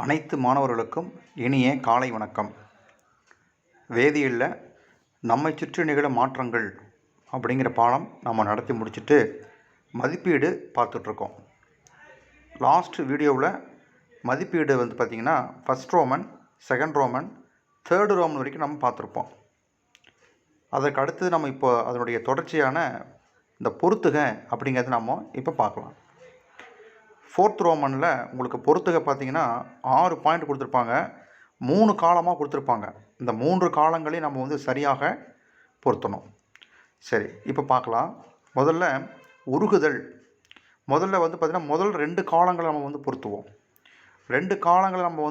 அனைத்து மாணவர்களுக்கும் இனிய காலை வணக்கம். வேதியியலில் நம்மை சுற்றி நிகழும் மாற்றங்கள் அப்படிங்கிற பாடம் நம்ம நடத்தி முடிச்சுட்டு மதிப்பீடு பார்த்துட்ருக்கோம். லாஸ்ட் வீடியோவில் மதிப்பீடு பார்த்திங்கன்னா first Roman, second Roman, third Roman வரைக்கும் நம்ம பார்த்துருப்போம். அதற்கு அடுத்தது நம்ம இப்போ அதனுடைய தொடர்ச்சியான இந்த பொறுத்துக அப்படிங்கிறது நம்ம இப்போ பார்க்கலாம். ஃபோர்த் ரோமனில் உங்களுக்கு பொறுத்துக பார்த்திங்கன்னா 6 பாயிண்ட் கொடுத்துருப்பாங்க. 3 காலமாக கொடுத்துருப்பாங்க. இந்த 3 காலங்களையும் நம்ம சரியாக பொருத்தணும். சரி, இப்போ பார்க்கலாம். முதல்ல உருகுதல். முதல்ல பார்த்திங்கன்னா முதல் 2 காலங்களை நம்ம பொருத்துவோம். 2 காலங்களை நம்ம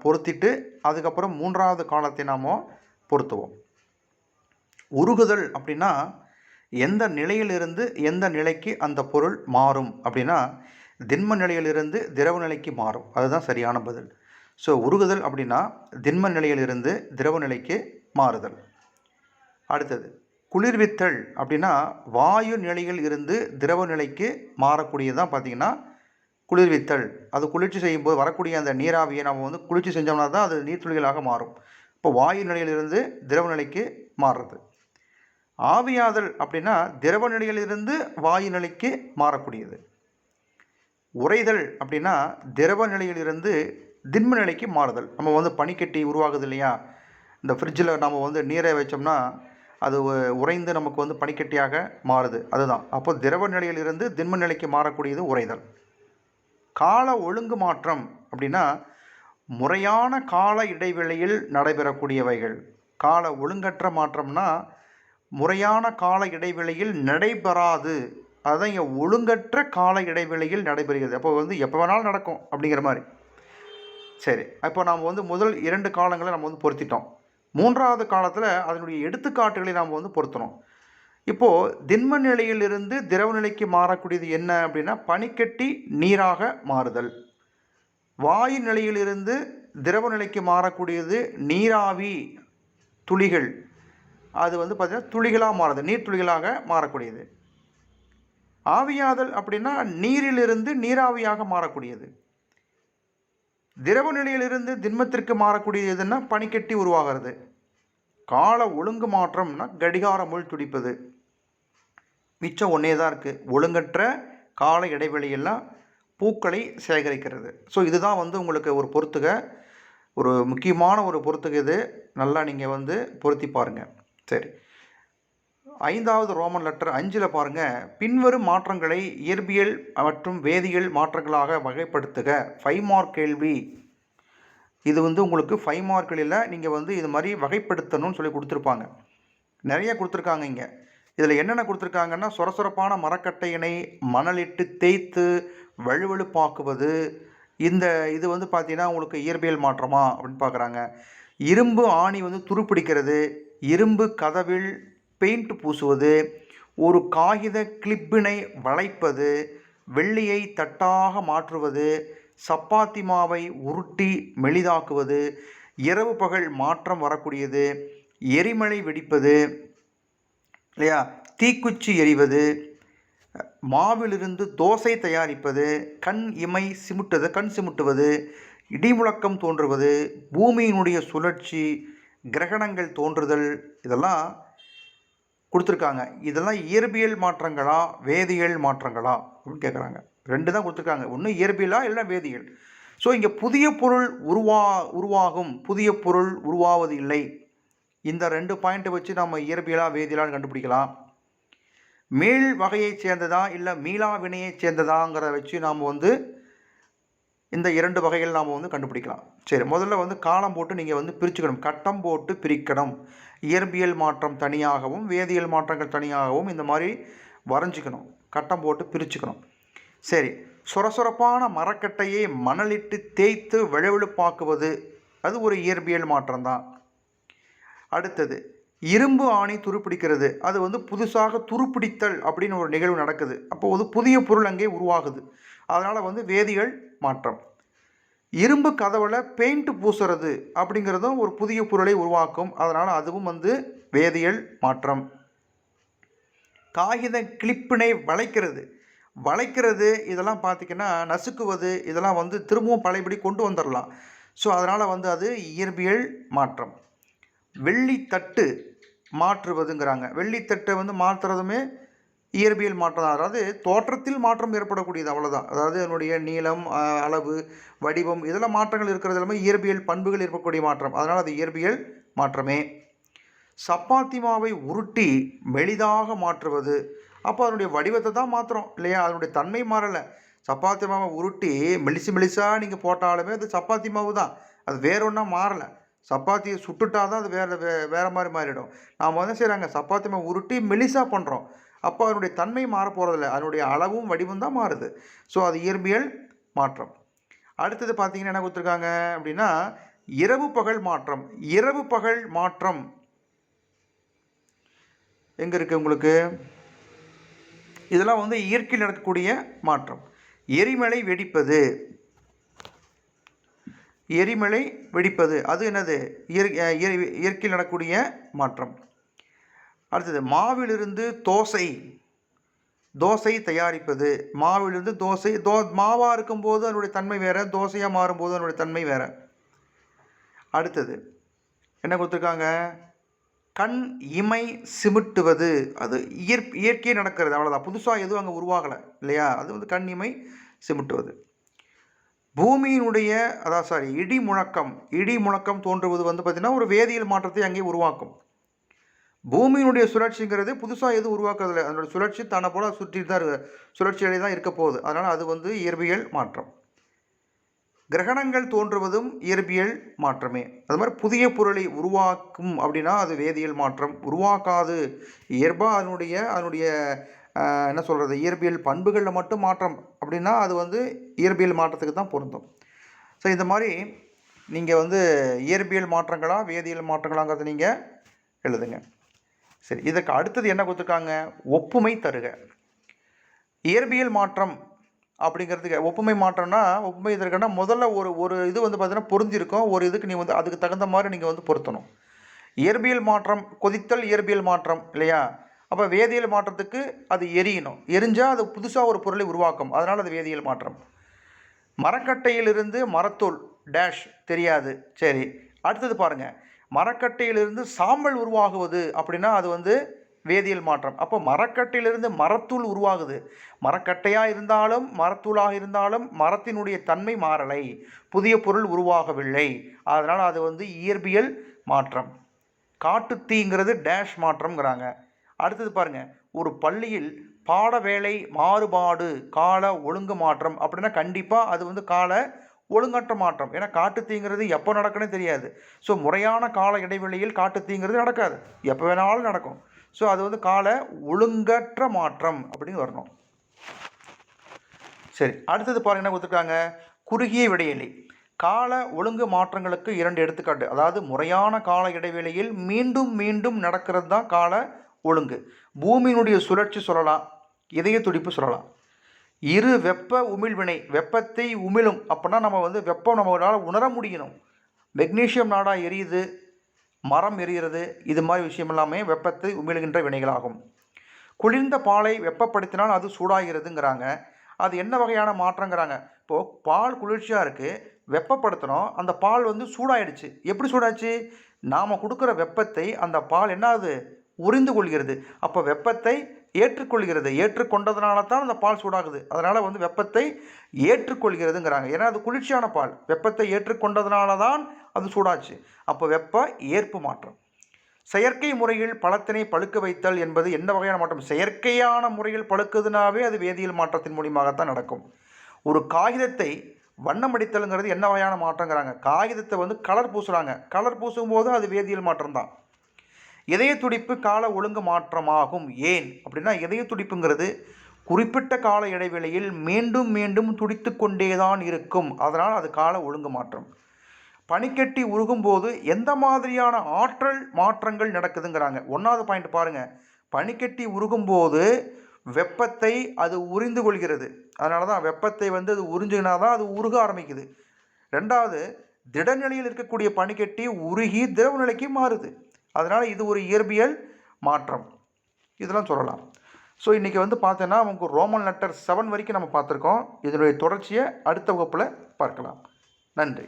பொருத்திட்டு அதுக்கப்புறம் 3வது காலத்தை நாம் பொருத்துவோம். உருகுதல் அப்படின்னா எந்த நிலையிலிருந்து எந்த நிலைக்கு அந்த பொருள் மாறும் அப்படின்னா திண்ம நிலையிலிருந்து திரவ நிலைக்கு மாறும். அதுதான் சரியான பதில். ஸோ உருகுதல் அப்படின்னா திண்ம நிலையிலிருந்து திரவ நிலைக்கு மாறுதல். அடுத்தது குளிர்வித்தல் அப்படின்னா வாயு நிலையில் இருந்து திரவ நிலைக்கு மாறக்கூடியதான் பார்த்திங்கன்னா குளிர்வித்தல். அது குளிர்ச்சி செய்யும்போது வரக்கூடிய அந்த நீராவியை நம்ம குளிர்ச்சி செஞ்சோம்னா தான் அது நீர்த்துளிகளாக மாறும். இப்போ வாயு நிலையிலிருந்து திரவ நிலைக்கு மாறுறது. ஆவியாதல் அப்படின்னா திரவ நிலையிலிருந்து வாயு நிலைக்கு மாறக்கூடியது. உறைதல் அப்படின்னா திரவ நிலையிலிருந்து திண்ம நிலைக்கு மாறுதல். நம்ம பனிக்கட்டி உருவாகுது இல்லையா, இந்த ஃப்ரிட்ஜில் நம்ம நீரை வச்சோம்னா அது உறைந்து நமக்கு பனிக்கட்டியாக மாறுது, அதுதான். அப்போ திரவ நிலையிலிருந்து திண்ம நிலைக்கு மாறக்கூடியது உறைதல். கால ஒழுங்கு மாற்றம் அப்படின்னா முறையான கால இடைவெளியில் நடைபெறக்கூடியவைகள். கால ஒழுங்கற்ற மாற்றம்னா முறையான கால இடைவெளியில் நடைபெறாது, அதுதான் இங்கே ஒழுங்கற்ற கால இடைவெளியில் நடைபெறுகிறது. அப்போ எப்போ வேணாலும் நடக்கும் அப்படிங்கிற மாதிரி. சரி, இப்போ நாம் முதல் 2 காலங்களை நம்ம பொருத்திட்டோம். 3வது காலத்தில் அதனுடைய எடுத்துக்காட்டுகளை நாம் பொருத்தணும். இப்போது திண்ம நிலையிலிருந்து திரவ நிலைக்கு மாறக்கூடியது என்ன அப்படின்னா பனிக்கட்டி நீராக மாறுதல். வாயு நிலையிலிருந்து திரவ நிலைக்கு மாறக்கூடியது நீராவி துளிகள். அது பார்த்திங்கன்னா துளிகளாக மாறுது, நீர் துளிகளாக மாறக்கூடியது. ஆவியாதல் அப்படின்னா நீரிலிருந்து நீராவியாக மாறக்கூடியது. திரவ நிலையிலிருந்து திண்மத்திற்கு மாறக்கூடியதுன்னா பனிக்கட்டி உருவாகிறது. கால ஒழுங்கு மாற்றம்னா கடிகார முள் துடிப்பது. மிச்சம் ஒன்றே தான் இருக்குது. ஒழுங்கற்ற கால இடைவெளியெல்லாம் பூக்களை சேகரிக்கிறது. ஸோ இதுதான் உங்களுக்கு ஒரு பொறுத்துக, ஒரு முக்கியமான ஒரு பொறுத்துக. இது நல்லா நீங்கள் பொருத்தி பாருங்கள். சரி, 5வது ரோமன் லெட்டர் 5ல் பாருங்கள். பின்வரும் மாற்றங்களை இயற்பியல் மற்றும் வேதியியல் மாற்றங்களாக வகைப்படுத்துக. 5 மார்க் கேள்வி இது. உங்களுக்கு 5 மார்க்களில் நீங்கள் இது மாதிரி வகைப்படுத்தணும்னு சொல்லி கொடுத்துருப்பாங்க. நிறைய கொடுத்துருக்காங்க. இங்கே இதில் என்னென்ன கொடுத்துருக்காங்கன்னா சொரசொரப்பான மரக்கட்டையினை மணலிட்டு தேய்த்து வழுவழுப்பாக்குவது. இந்த இது பார்த்தீங்கன்னா உங்களுக்கு இயற்பியல் மாற்றமா அப்படின்னு பார்க்குறாங்க. இரும்பு ஆணி துருப்பிடிக்கிறது. இரும்பு கதவில் பெயிண்ட் பூசுவது. ஒரு காகித கிளிப்பினை வளைப்பது. வெள்ளியை தட்டாக மாற்றுவது. சப்பாத்தி மாவை உருட்டி மெலிதாக்குவது. இரவு பகல் மாற்றம் வரக்கூடியது. எரிமலை வெடிப்பது இல்லையா, தீக்குச்சி எறிவது. மாவிலிருந்து தோசை தயாரிப்பது. கண் சிமுட்டுவது. இடிமுழக்கம் தோன்றுவது. பூமியினுடைய சுழற்சி. கிரகணங்கள் தோன்றுதல். இதெல்லாம் கொடுத்துருக்காங்க. இதெல்லாம் இயற்பியல் மாற்றங்களா வேதியியல் மாற்றங்களா அப்படின்னு கேட்குறாங்க. 2 தான் கொடுத்துருக்காங்க. ஒன்று இயற்பியலா இல்லை வேதியியல். ஸோ இங்கே புதிய பொருள் உருவாகும், புதிய பொருள் உருவாவது இல்லை. இந்த 2 பாயிண்ட்டை வச்சு நம்ம இயற்பியலா வேதியியலான்னு கண்டுபிடிக்கலாம். மேல் வகையை சேர்ந்ததா இல்லை மீளா வினையை சேர்ந்ததாங்கிறத வச்சு நாம் இந்த 2 வகைகள் நாம் கண்டுபிடிக்கலாம். சரி, முதல்ல காலம் போட்டு நீங்கள் பிரிச்சுக்கணும். கட்டம் போட்டு பிரிக்கணும். இயற்பியல் மாற்றம் தனியாகவும் வேதியியல் மாற்றங்கள் தனியாகவும் இந்த மாதிரி வரைஞ்சிக்கணும். கட்டம் போட்டு பிரிச்சுக்கணும். சரி, சொரசொரப்பான மரக்கட்டையை மணலிட்டு தேய்த்து வழுவழுப்பாக்குவது அது ஒரு இயற்பியல் மாற்றம்தான். அடுத்தது இரும்பு ஆணி துருப்பிடிக்கிறது. அது புதுசாக துருப்பிடித்தல் அப்படின்னு ஒரு நிகழ்வு நடக்குது. அப்போது புதிய பொருள் அங்கே உருவாகுது. அதனால் வேதியியல் மாற்றம். இரும்பு கதவில் பெயிண்ட் பூசுறது அப்படிங்கிறதும் ஒரு புதிய பொருளை உருவாக்கும். அதனால் அதுவும் வேதியியல் மாற்றம். காகித கிளிப்பினை வளைக்கிறது. வளைக்கிறது இதெல்லாம் பார்த்திங்கன்னா நசுக்குவது இதெல்லாம் வந்து திரும்பவும் பழையபடி கொண்டு வந்துடலாம். ஸோ அதனால் வந்து அது இயற்பியல் மாற்றம். வெள்ளித்தட்டு மாற்றுவதுங்கிறாங்க. வெள்ளித்தட்டை வந்து மாற்றுறதுமே இயற்பியல் மாற்றம் தான். அதாவது தோற்றத்தில் மாற்றம் ஏற்படக்கூடியது, அவ்வளோதான். அதாவது அதனுடைய நீளம், அளவு, வடிவம் இதெல்லாம் மாற்றங்கள் இருக்கிறது எல்லாமே இயற்பியல் பண்புகள் ஏற்படக்கூடிய மாற்றம். அதனால் அது இயற்பியல் மாற்றமே. சப்பாத்தி மாவை உருட்டி மெலிதாக மாற்றுவது. அப்போ அதனுடைய வடிவத்தை தான் மாற்றுறோம் இல்லையா, அதனுடைய தன்மை மாறலை. சப்பாத்தி மாவை உருட்டி மெலிசாக நீங்கள் போட்டாலுமே அது சப்பாத்தி மாவு தான், அது வேற ஒன்றா மாறலை. சப்பாத்தியை சுட்டுட்டா தான் அது வேறு மாதிரி மாறிடும். நாம் வந்து செய்கிறாங்க சப்பாத்தி மாவை உருட்டி மெலிசாக பண்ணுறோம், அப்போ அதனுடைய தன்மை மாற போகிறதில்ல, அதனுடைய அளவும் வடிவம் தான் மாறுது. ஸோ அது இயற்பியல் மாற்றம். அடுத்தது பார்த்தீங்கன்னா என்ன கொடுத்துருக்காங்க அப்படின்னா இரவு பகல் மாற்றம். இரவு பகல் மாற்றம் எங்கே இருக்குது உங்களுக்கு? இதெல்லாம் வந்து இயற்கையில் நடக்கக்கூடிய மாற்றம். எரிமலை வெடிப்பது. எரிமலை வெடிப்பது அது என்னது? இயற்கையில் நடக்கக்கூடிய மாற்றம். அடுத்தது மாவிலிருந்து தோசை தயாரிப்பது. மாவிலிருந்து மாவாக இருக்கும்போது அதனுடைய தன்மை வேறு, தோசையாக மாறும்போது அதனுடைய தன்மை வேறு. அடுத்தது என்ன கொடுத்துருக்காங்க? கண் இமை சிமிட்டுவது. அது இயற்கையே நடக்கிறது, அவ்வளோதான். புதுசாக எதுவும் அங்கே உருவாகலை இல்லையா, அது வந்து கண் இமை சிமிட்டுவது. பூமியினுடைய இடி முழக்கம் தோன்றுவது வந்து பார்த்திங்கன்னா ஒரு வேதியியல் மாற்றத்தை அங்கே உருவாக்கும். பூமியினுடைய சுழற்சிங்கிறது புதுசாக எதுவும் உருவாக்குறதில்லை, அதனுடைய சுழற்சி தன்னை போல் சுற்றி தான் சுழற்சியிலே தான் இருக்க போகுது. அதனால் அது வந்து இயற்பியல் மாற்றம். கிரகணங்கள் தோன்றுவதும் இயற்பியல் மாற்றமே. அது மாதிரி புதிய பொருளை உருவாக்கும் அப்படின்னா அது வேதியியல் மாற்றம். உருவாக்காது இயல்பாக அதனுடைய என்ன சொல்கிறது, இயற்பியல் பண்புகளில் மட்டும் மாற்றம் அப்படின்னா அது வந்து இயற்பியல் மாற்றத்துக்கு தான் பொருந்தும். ஸோ இந்த மாதிரி நீங்கள் வந்து இயற்பியல் மாற்றங்களா வேதியியல் மாற்றங்களாங்கிறத நீங்கள் எழுதுங்க. சரி, இதுக்கு அடுத்தது என்ன கொடுத்துருக்காங்க? ஒப்புமை தருக. இயற்பியல் மாற்றம் அப்படிங்கிறதுக்கு ஒப்புமை மாற்றம்னா ஒப்புமை தருகன்னா முதல்ல ஒரு இது வந்து பார்த்தீங்கன்னா பொருந்திருக்கும், ஒரு இதுக்கு நீ வந்து அதுக்கு தகுந்த மாதிரி நீங்கள் வந்து பொருத்தணும். இயற்பியல் மாற்றம் கொதித்தல் இயற்பியல் மாற்றம் இல்லையா, அப்போ வேதியியல் மாற்றத்துக்கு அது எரிஞ்சால் அது புதுசாக ஒரு பொருளை உருவாக்கும், அதனால் அது வேதியியல் மாற்றம். மரக்கட்டையிலிருந்து மரத்தூள் டேஷ் தெரியாது. சரி, அடுத்தது பாருங்கள், மரக்கட்டையிலிருந்து சாம்பல் உருவாகுவது அப்படின்னா அது வந்து வேதியியல் மாற்றம். அப்போ மரக்கட்டையிலிருந்து மரத்தூள் உருவாகுது. மரக்கட்டையாக இருந்தாலும் மரத்தூளாக இருந்தாலும் மரத்தினுடைய தன்மை மாறலை, புதிய பொருள் உருவாகவில்லை, அதனால் அது வந்து இயற்பியல் மாற்றம். காட்டுத்தீங்கிறது டேஷ் மாற்றம்ங்கிறாங்க. அடுத்தது பாருங்கள், ஒரு பள்ளியில் பாட வேலை மாறுபாடு கால ஒழுங்கு மாற்றம் அப்படின்னா கண்டிப்பாக அது வந்து கால ஒழுங்கற்ற மாற்றம். ஏன்னா காட்டுத்தீங்கிறது எப்போ நடக்குன்னு தெரியாது. ஸோ முறையான கால இடைவெளியில் காட்டுத்தீங்கிறது நடக்காது, எப்போ வேணாலும் நடக்கும். ஸோ அது வந்து கால ஒழுங்கற்ற மாற்றம் அப்படின்னு வரணும். சரி, அடுத்தது பாருங்க என்ன கொடுத்துருக்காங்க? குறுகிய இடைவெளி. கால ஒழுங்கு மாற்றங்களுக்கு 2 எடுத்துக்காட்டு. அதாவது முறையான கால இடைவெளியில் மீண்டும் மீண்டும் நடக்கிறது தான் கால ஒழுங்கு. பூமியினுடைய சுழற்சி சொல்லலாம், இதய துடிப்பு சொல்லலாம். இரு வெப்ப உமிழ்வினை, வெப்பத்தை உமிழும் அப்படின்னா நம்ம வந்து வெப்பம் நம்மளால் உணர முடியணும். மெக்னீஷியம் நாடா எரியுது, மரம் எரிகிறது, இது மாதிரி விஷயம் எல்லாமே வெப்பத்தை உமிழ்கின்ற வினைகளாகும். குளிர்ந்த பாலை வெப்பப்படுத்தினால் அது சூடாகிறதுங்கிறாங்க. அது என்ன வகையான மாற்றங்கிறாங்க? இப்போது பால் குளிர்ச்சியாக இருக்குது, வெப்பப்படுத்தினோம், அந்த பால் வந்து சூடாயிடுச்சு. எப்படி சூடாச்சு? நாம் கொடுக்குற வெப்பத்தை அந்த பால் என்ன ஆகுது? உறிந்து கொள்கிறது. அப்போ வெப்பத்தை ஏற்றுக்கொள்கிறது, ஏற்றுக்கொண்டதுனால தான் அந்த பால் சூடாகுது. அதனால் வந்து வெப்பத்தை ஏற்றுக்கொள்கிறதுங்கிறாங்க. ஏன்னா அது குளிர்ச்சியான பால், வெப்பத்தை ஏற்றுக்கொண்டதுனால தான் அது சூடாச்சு. அப்போ வெப்ப ஏற்பு மாற்றம். செயற்கை முறையில் பழத்தினை பழுக்க வைத்தல் என்பது என்ன வகையான மாற்றம்? செயற்கையான முறையில் பழுக்குதுனாவே அது வேதியியல் மாற்றத்தின் மூலியமாகத்தான் நடக்கும். ஒரு காகிதத்தை வண்ணமடித்தல்ங்கிறது என்ன வகையான மாற்றங்கிறாங்க? காகிதத்தை வந்து கலர் பூசுகிறாங்க, கலர் பூசும்போது அது வேதியியல் மாற்றம் தான். இதய துடிப்பு கால ஒழுங்கு மாற்றமாகும். ஏன் அப்படின்னா இதய துடிப்புங்கிறது குறிப்பிட்ட கால இடைவெளியில் மீண்டும் மீண்டும் துடித்து கொண்டே தான் இருக்கும், அதனால் அது கால ஒழுங்கு மாற்றம். பனிக்கட்டி உருகும் போது எந்த மாதிரியான ஆற்றல் மாற்றங்கள் நடக்குதுங்கிறாங்க. 1வது பாயிண்ட் பாருங்கள், பனிக்கட்டி உருகும் போது வெப்பத்தை அது உறிந்து கொள்கிறது, அதனால தான் வெப்பத்தை வந்து அது உறிஞ்சினா தான் அது உருக ஆரம்பிக்குது. 2வது, திடநிலையில் இருக்கக்கூடிய பனிக்கட்டி உருகி திரவ நிலைக்கு மாறுது, அதனால் இது ஒரு இயற்பியல் மாற்றம், இதெல்லாம் சொல்லலாம். ஸோ இன்றைக்கி வந்து பார்த்தோன்னா நமக்கு ரோமன் லெட்டர் 7 வரைக்கும் நம்ம பார்த்துருக்கோம். இதனுடைய தொடர்ச்சியை அடுத்த வகுப்பில் பார்க்கலாம். நன்றி.